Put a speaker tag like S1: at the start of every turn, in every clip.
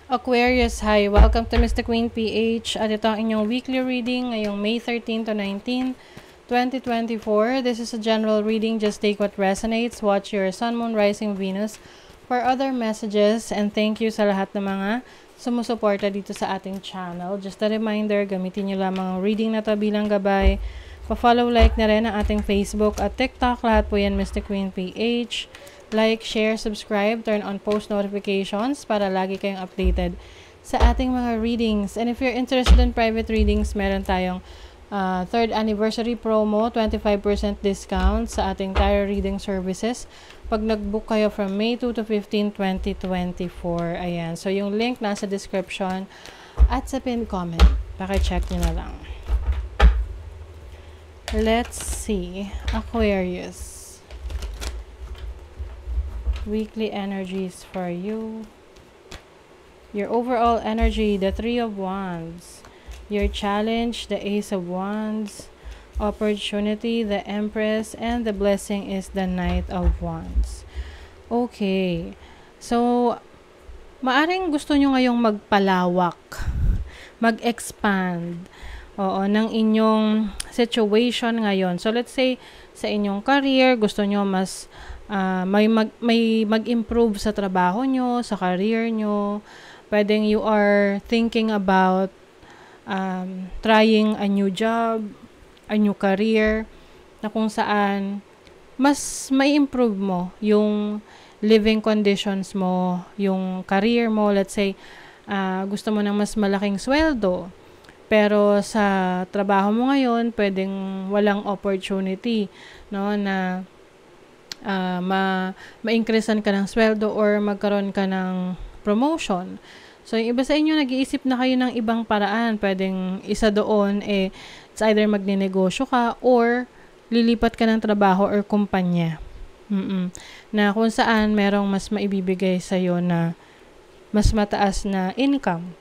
S1: Aquarius, hi! Welcome to Mr. Queen PH at ito ang inyong weekly reading ngayong May 13 to 19, 2024. This is a general reading. Just take what resonates. Watch your Sun, Moon, Rising, Venus for other messages. And thank you sa lahat ng mga sumusuporta dito sa ating channel. Just a reminder, gamitin nyo lamang ang reading na to bilang gabay. Pa-follow, like na rin ang ating Facebook at TikTok. Lahat po yan Mr. Queen PH. Like, share, subscribe, turn on post notifications para lagi kayong updated sa ating mga readings. And if you're interested in private readings, meron tayong 3rd anniversary promo, 25% discount sa ating tarot reading services. Pag nag-book kayo from May 2 to 15, 2024. Ayan. So, yung link nasa description at sa pinned comment. Paki-check nyo na lang. Let's see. Aquarius. Weekly energies for you. Your overall energy, the 3 of Wands. Your challenge, the Ace of Wands. Opportunity, the Empress. And the blessing is the Knight of Wands. Okay. So, maaring gusto nyo ngayong magpalawak. Mag-expand. Oo, ng inyong situation ngayon. So, let's say, sa inyong career, gusto nyo mas may mag-improve sa trabaho nyo, sa career nyo. Pwedeng you are thinking about trying a new job, a new career, na kung saan mas may improve mo yung living conditions mo, yung career mo. Let's say, gusto mo ng mas malaking sweldo, pero sa trabaho mo ngayon, pwedeng walang opportunity, no, na ma-increasean ka ng sweldo or magkaroon ka ng promotion. So, yung iba sa inyo, nag-iisip na kayo ng ibang paraan. Pwedeng isa doon, it's either magninegosyo ka or lilipat ka ng trabaho or kumpanya. Na kung saan merong mas maibibigay sa'yo na mas mataas na income.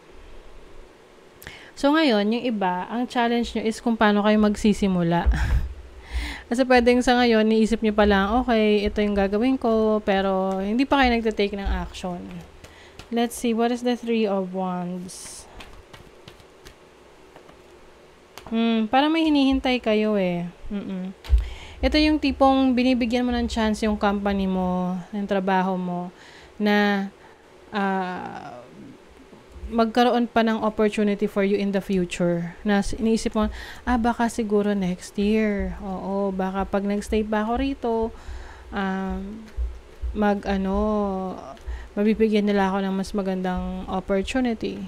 S1: So, ngayon, yung iba, ang challenge nyo is kung paano kayo magsisimula. Kasi pwedeng sa ngayon, niisip nyo pa lang, okay, ito yung gagawin ko, pero hindi pa kayo nagtitake ng action. Let's see, what is the 3 of Wands? Parang may hinihintay kayo Ito yung tipong binibigyan mo ng chance yung company mo, yung trabaho mo, na magkaroon pa ng opportunity for you in the future. Na iniisip mo, baka siguro next year. Oo, baka pag nag-stay pa ako rito, mabibigyan nila ako ng mas magandang opportunity.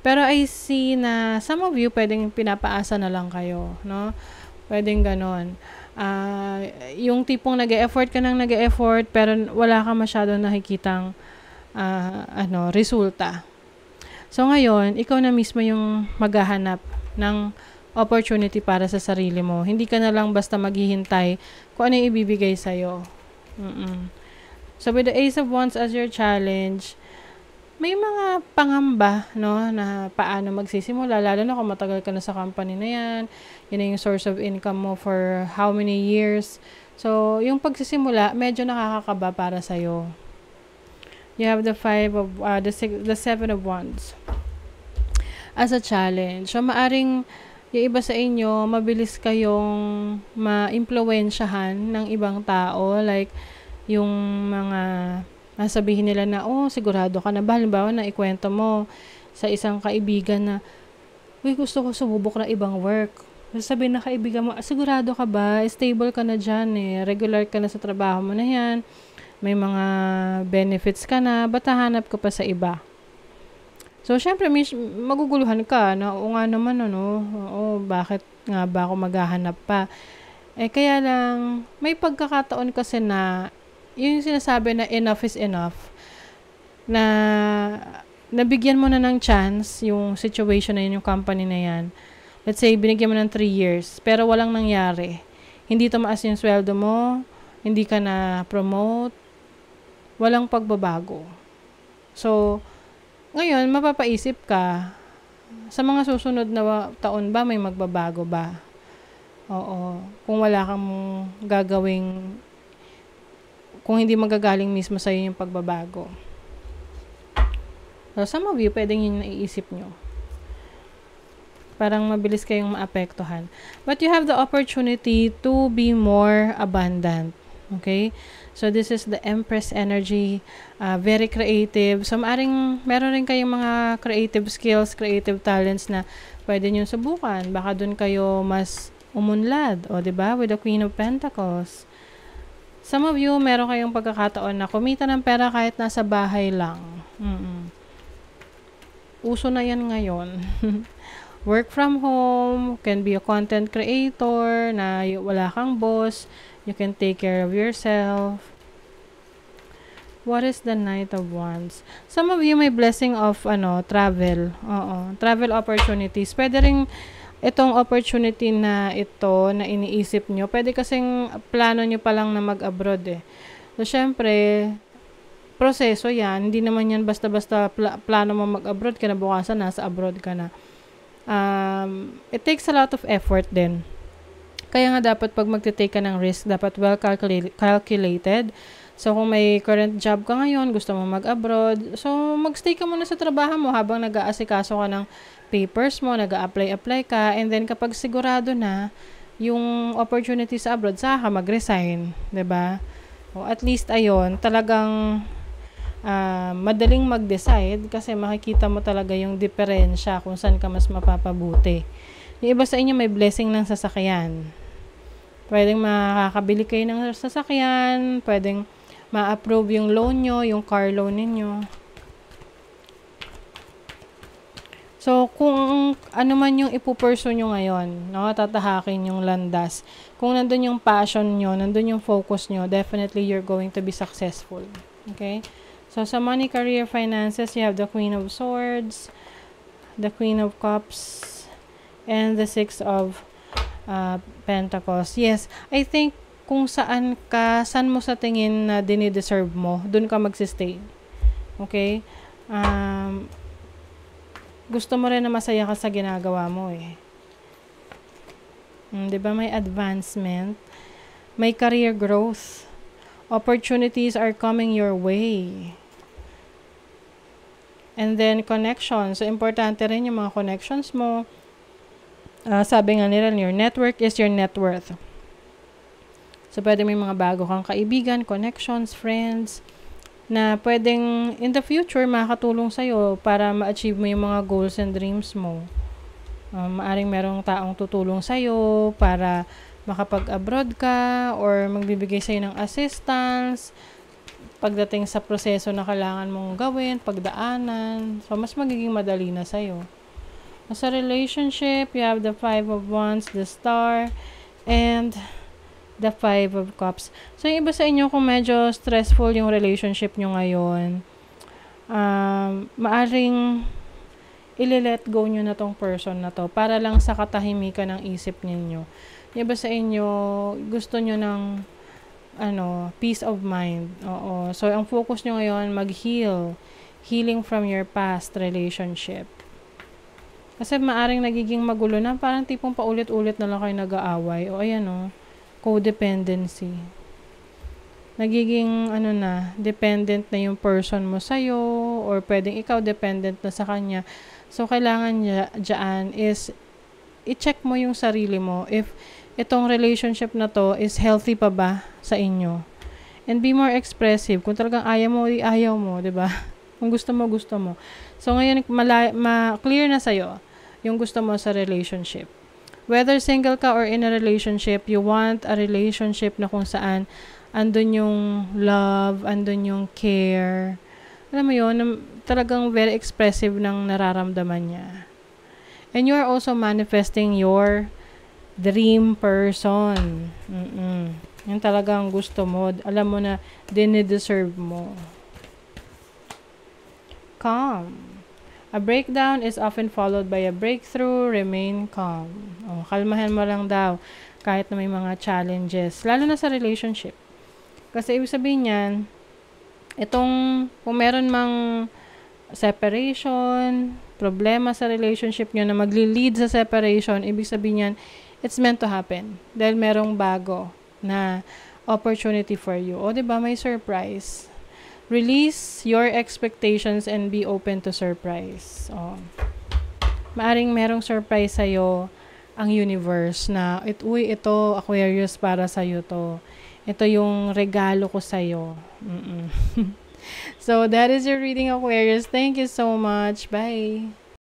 S1: Pero I see na some of you, pwedeng pinapaasa na lang kayo, no? Pwedeng ganon. Yung tipong nag-e-effort ka nang nag-e-effort, pero wala ka masyadong nakikitang resulta. So, ngayon, ikaw na mismo yung maghahanap ng opportunity para sa sarili mo. Hindi ka na lang basta maghihintay kung ano yung ibibigay sa'yo. So, with the Ace of Wands as your challenge, may mga pangamba, no, na paano magsisimula. Lalo na kung matagal ka na sa company na yan. Yun na yung source of income mo for how many years. So, yung pagsisimula, medyo nakakakaba para sa'yo. You have the 7 of Wands as a challenge. So, maaring yung iba sa inyo, mabilis kayong ma-impluwensyahan ng ibang tao. Like, yung mga nasabihin nila na, sigurado ka na ba? Halimbawa na ikwento mo sa isang kaibigan na, gusto ko sumubok na ibang work. Sabihin na kaibigan mo, sigurado ka ba? Stable ka na dyan regular ka na sa trabaho mo na yan. May mga benefits ka na, ba't hahanap ka pa sa iba? So, syempre, maguguluhan ka na, o nga naman, bakit nga ba ako maghahanap pa? Kaya lang, may pagkakataon kasi na, yung sinasabi na enough is enough, na nabigyan mo na ng chance, yung situation na yun, yung company na yan. Let's say, binigyan mo ng 3 years, pero walang nangyari. Hindi tumaas yung sweldo mo, hindi ka na promote, walang pagbabago. So, ngayon, mapapaisip ka, sa mga susunod na taon ba, may magbabago ba? Oo. Kung wala kang gagawing, kung hindi magagaling mismo sa'yo yung pagbabago. So, some of you, pwedeng yun naiisip nyo. Parang mabilis kayong maapektuhan. But you have the opportunity to be more abundant. Okay? So, this is the Empress energy. Very creative. So, meron rin kayong mga creative skills, creative talents na pwede nyo subukan. Baka dun kayo mas umunlad. O, diba? With the Queen of Pentacles. Some of you, meron kayong pagkakataon na kumita ng pera kahit nasa bahay lang. Uso na yan ngayon. Work from home, can be a content creator, na wala kang boss, you can take care of yourself. What is the Knight of Wands? Some of you may blessing of travel. Travel opportunities. Pwede rin itong opportunity na ito na iniisip nyo. Pwede kasing plano nyo pa lang na mag-abroad eh. So, syempre, proseso yan. Hindi naman yan basta-basta plano mo mag-abroad, kinabukasan nasa abroad ka na. It takes a lot of effort din. Kaya nga dapat pag magte-take ka ng risk, dapat well calculated. So, kung may current job ka ngayon, gusto mo mag-abroad, so magstay ka muna sa trabaho mo habang nag-aasikaso ka ng papers mo, nag-a-apply ka, and then kapag sigurado na yung opportunity sa abroad, saka mag-resign, 'di ba? O at least ayon, talagang madaling mag-decide kasi makikita mo talaga yung diferensya kung saan ka mas mapapabuti. Yung iba sa inyo may blessing ng sasakyan. Pwedeng makakabili kayo ng sasakyan, pwedeng ma-approve yung loan nyo, yung car loan ninyo. So, kung ano man yung ipupursue nyo ngayon, tatahakin yung landas. Kung nandun yung passion nyo, nandun yung focus nyo, definitely you're going to be successful. Okay? So, sa money, career, finances, you have the Queen of Swords, the Queen of Cups, and the Six of Pentacles. Yes, I think kung saan mo sa tingin na dinideserve mo, dun ka magsistay. Okay? Gusto mo rin na masaya ka sa ginagawa mo eh. Diba may advancement, may career growth, opportunities are coming your way. And then connections. So, importante rin yung mga connections mo. Sabi nga nila, your network is your net worth. So, pwede may mga bago kang kaibigan, connections, friends, na pwedeng in the future makakatulong sa'yo para ma-achieve mo yung mga goals and dreams mo. Maaring merong taong tutulong sa'yo para makapag-abroad ka or magbibigay sa'yo ng assistance pagdating sa proseso na kailangan mong gawin, pagdaanan. So, mas magiging madali na sa'yo. Sa relationship, you have the Five of Wands, the Star, and the Five of Cups. So, yung iba sa inyo, kung medyo stressful yung relationship nyo ngayon, maaring i-let go nyo na tong person na to para lang sa katahimikan ng isip ninyo. Yung iba sa inyo, gusto nyo ng peace of mind. Oo. So, ang focus nyo ngayon, mag-heal. Healing from your past relationship. Kasi maaring nagiging magulo na, parang tipong paulit-ulit na lang kayo nag-aaway. O ayan codependency. Nagiging dependent na yung person mo sa'yo, or pwedeng ikaw dependent na sa kanya. So, kailangan dyan is i-check mo yung sarili mo if itong relationship na to is healthy pa ba sa inyo. And be more expressive. Kung talagang ayaw mo, 'di ba? Kung gusto mo. So, ngayon, clear na sa'yo yung gusto mo sa relationship. Whether single ka or in a relationship, you want a relationship na kung saan andun yung love, andun yung care. Alam mo yun, talagang very expressive ng nararamdaman niya. And you are also manifesting your dream person. Yung talagang gusto mo. Alam mo na dinideserve mo. Calm. A breakdown is often followed by a breakthrough. Remain calm. Kalmahan mo lang daw kahit na may mga challenges. Lalo na sa relationship. Kasi ibig sabihin yan, kung meron mang separation, problema sa relationship nyo na magli-lead sa separation, ibig sabihin yan, it's meant to happen. Dahil merong bago na opportunity for you. O, diba, may surprise. Release your expectations and be open to surprise. Oh. Maaring merong surprise sa'yo ang universe na, uy, ito, Aquarius, para sa'yo to. Ito yung regalo ko sa'yo. So, that is your reading, Aquarius. Thank you so much. Bye!